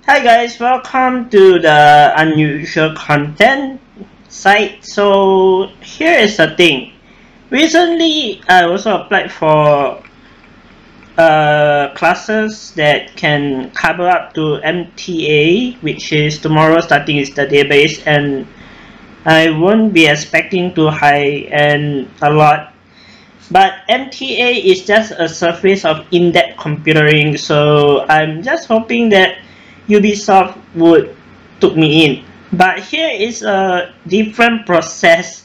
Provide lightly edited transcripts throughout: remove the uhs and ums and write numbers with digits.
Hi guys, welcome to the unusual content site. So here is the thing. Recently, I also applied for classes that can cover up to MTA, which is tomorrow starting is the database, and I won't be expecting too high and a lot. But MTA is just a surface of in-depth computering, so I'm just hoping that Ubisoft would took me in. But here is a different process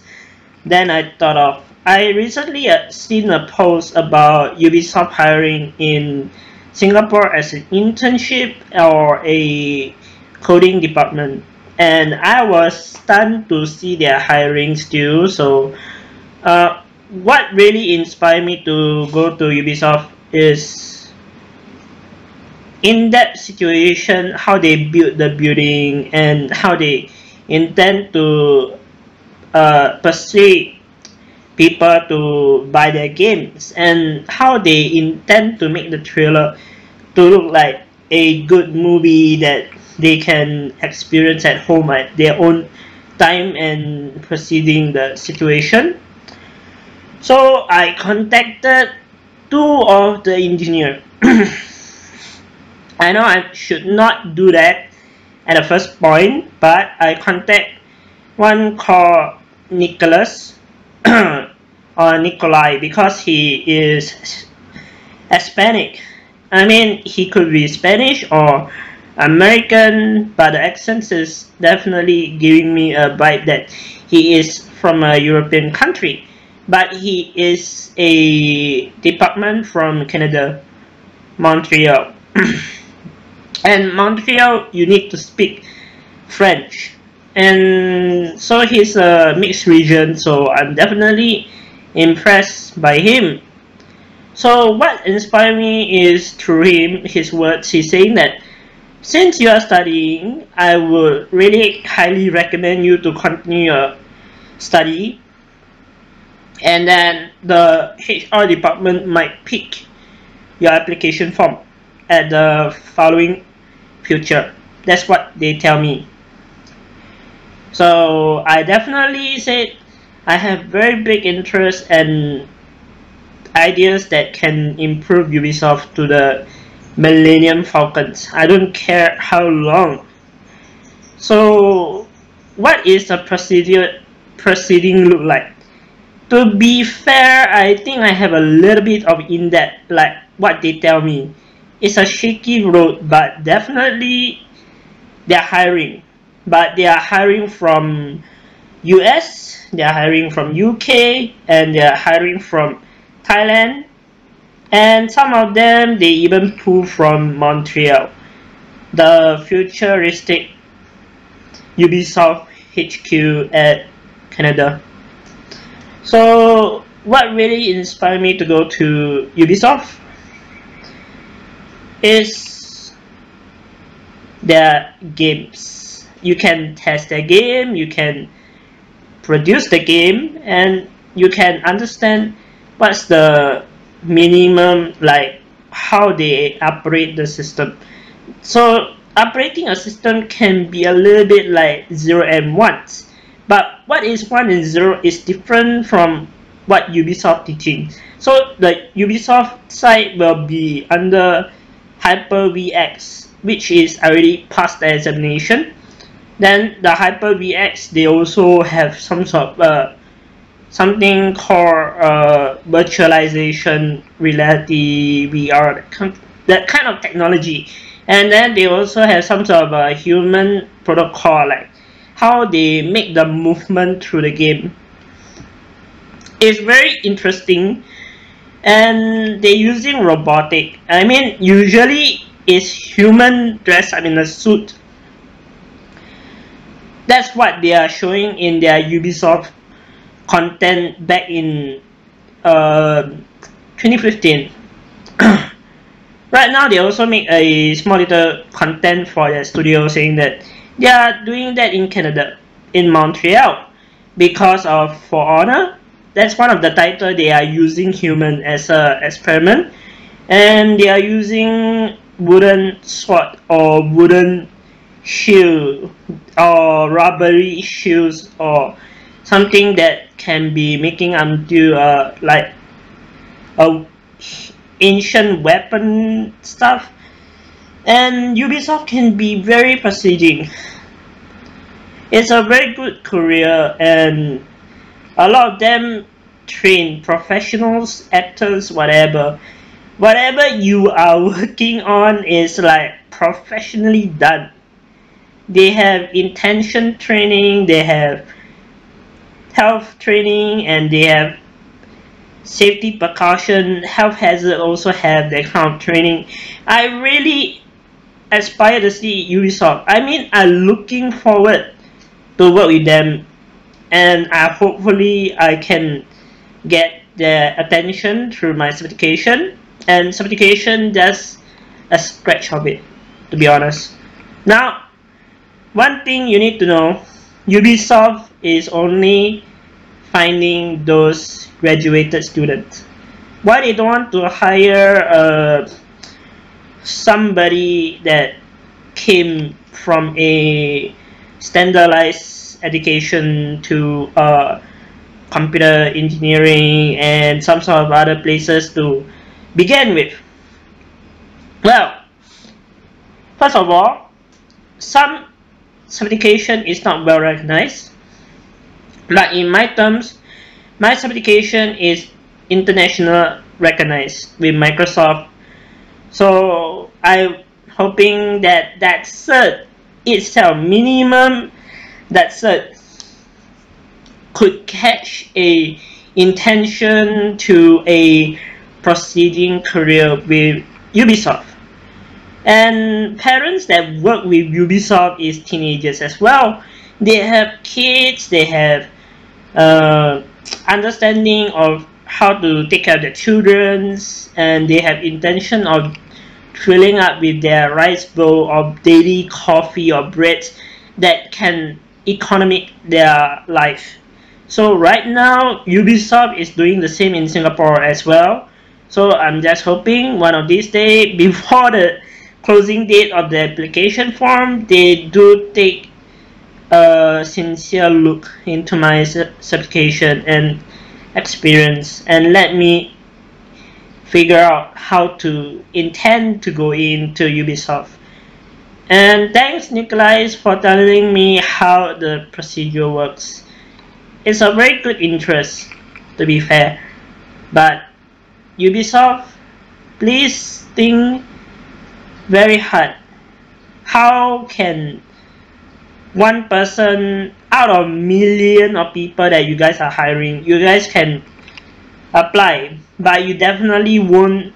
than I thought of. I recently seen a post about Ubisoft hiring in Singapore as an internship or a coding department, and I was stunned to see their hiring still. So what really inspired me to go to Ubisoft is in that situation how they build the building and how they intend to persuade people to buy their games and how they intend to make the trailer to look like a good movie that they can experience at home at their own time and proceeding the situation. So I contacted two of the engineer. I know I should not do that at the first point, but I contact one called Nicholas or Nikolai because he is Hispanic. I mean, he could be Spanish or American, but the accent is definitely giving me a vibe that he is from a European country. But he is a department from Canada, Montreal. And Montreal, you need to speak French. And so he's a mixed region, so I'm definitely impressed by him. So what inspired me is through him, his words. He's saying that since you are studying, I would really highly recommend you to continue your study, and then the HR department might pick your application form at the following future. That's what they tell me. So I definitely said I have very big interest and ideas that can improve Ubisoft to the Millennium Falcons. I don't care how long. So what is the proceeding look like? To be fair, I think I have a little bit of in-depth, like what they tell me. It's a shaky road, but definitely they're hiring. But they are hiring from US, they are hiring from UK, and they are hiring from Thailand, and some of them they even pull from Montreal, the futuristic Ubisoft HQ at Canada. So what really inspired me to go to Ubisoft is their games. You can test their game, you can produce the game, and you can understand what's the minimum, like how they operate the system. So operating a system can be a little bit like 0 and 1s, but what is 1 and 0 is different from what Ubisoft teaching. So the Ubisoft side will be under Hyper VX, which is already passed the examination. Then the Hyper VX, they also have some sort of something called virtualization reality VR, that kind of technology. And then they also have some sort of a human protocol, like how they make the movement through the game. It's very interesting, and they're using robotic. I mean, usually it's human dressed up in a suit. That's what they are showing in their Ubisoft content back in 2015. Right now, they also make a small little content for their studio saying that they are doing that in Canada, in Montreal, because of For Honor. That's one of the titles they are using human as a experiment, and they are using wooden sword or wooden shield or rubbery shields or something that can be making unto like a ancient weapon stuff. And Ubisoft can be very prestigious. It's a very good career, and a lot of them train professionals, actors, whatever. Whatever you are working on is like professionally done. They have intention training, they have health training, and they have safety precaution. Health hazard also have that kind of training. I really aspire to see Ubisoft. I mean, I'm looking forward to work with them, and hopefully I can get their attention through my certification. And certification just a scratch of it, to be honest. Now, one thing you need to know, Ubisoft is only finding those graduated students. Why they don't want to hire somebody that came from a standardized education to computer engineering and some sort of other places to begin with? Well, first of all, some certification is not well recognized. Like in my terms, my certification is international recognized with Microsoft. So I'm hoping that that cert itself, minimum that cert, could catch a intention to a proceeding career with Ubisoft. And parents that work with Ubisoft is teenagers as well. They have kids, they have understanding of how to take care of their children, and they have intention of filling up with their rice bowl of daily coffee or bread that can economic their life. So right now Ubisoft is doing the same in Singapore as well. So I'm just hoping one of these days, before the closing date of the application form, they do take a sincere look into my certification and experience and let me figure out how to intend to go into Ubisoft. And thanks Nikolai for telling me how the procedure works. It's a very good interest, to be fair, but Ubisoft, please think very hard. How can one person out of million of people that you guys are hiring, you guys can apply, but you definitely won't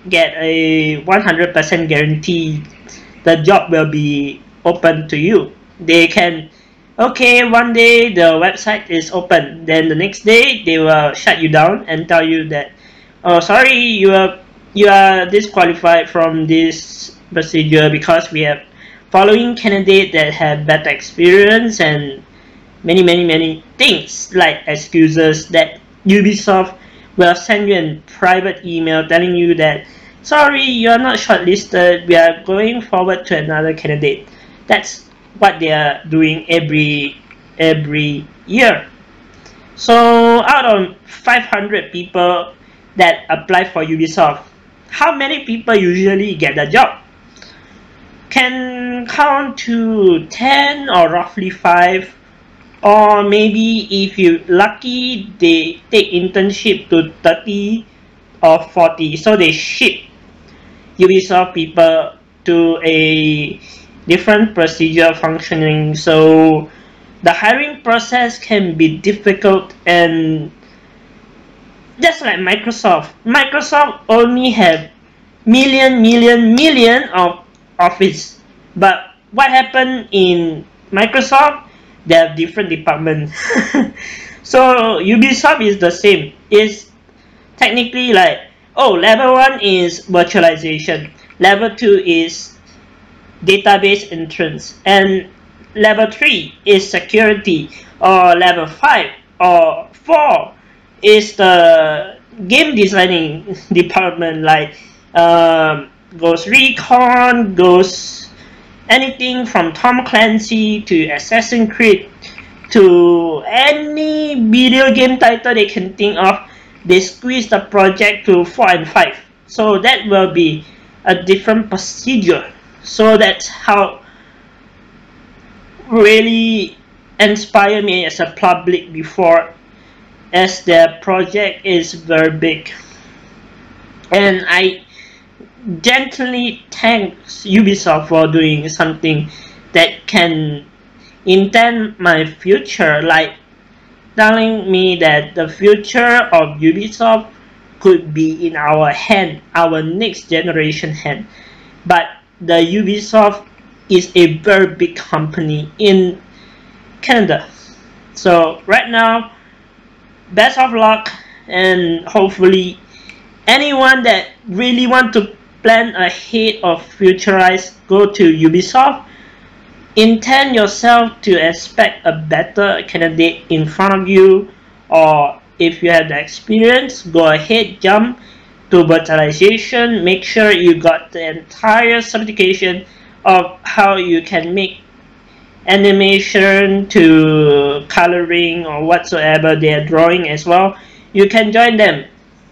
get a 100% guarantee the job will be open to you. They can, okay, one day the website is open, then the next day they will shut you down and tell you that, oh sorry, you are disqualified from this procedure because we have following candidates that have better experience and many things like excuses that Ubisoft will send you a private email telling you that sorry, you are not shortlisted, we are going forward to another candidate. That's what they are doing every year. So out of 500 people that apply for Ubisoft, how many people usually get the job? Can count to 10 or roughly 5, or maybe if you lucky they take internship to 30 or 40, so they ship Ubisoft people to a different procedure functioning. So the hiring process can be difficult, and just like Microsoft only have million of office, but what happened in Microsoft, they have different departments. So Ubisoft is the same. It's technically like, oh, level 1 is virtualization, level 2 is database entrance, and level 3 is security, or level 5 or 4 is the game designing department, like Ghost Recon, Ghost anything from Tom Clancy to Assassin's Creed to any video game title they can think of, they squeeze the project to 4 and 5. So that will be a different procedure. So that's how really inspire me as a public before, as their project is very big. And I gently thank Ubisoft for doing something that can intend my future, like telling me that the future of Ubisoft could be in our hand, our next generation hand. But the Ubisoft is a very big company in Canada. So right now, best of luck, and hopefully anyone that really want to plan ahead of futurize, go to Ubisoft. Intend yourself to expect a better candidate in front of you, or if you have the experience, go ahead, jump to virtualization. Make sure you got the entire certification of how you can make animation to coloring or whatsoever they are drawing as well. You can join them,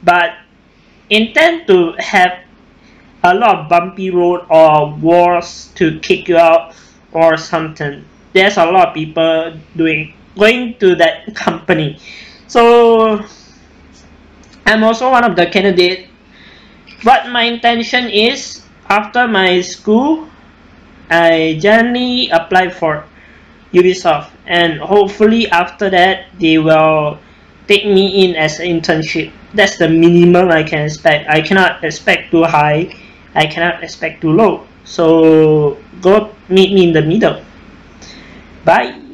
but intend to have a lot of bumpy road or wars to kick you out or something. There's a lot of people going to that company. So I'm also one of the candidates. What my intention is, after my school, I generally apply for Ubisoft, and hopefully after that they will take me in as an internship. That's the minimum I can expect. I cannot expect too high, I cannot expect too low. So go meet me in the middle. Bye.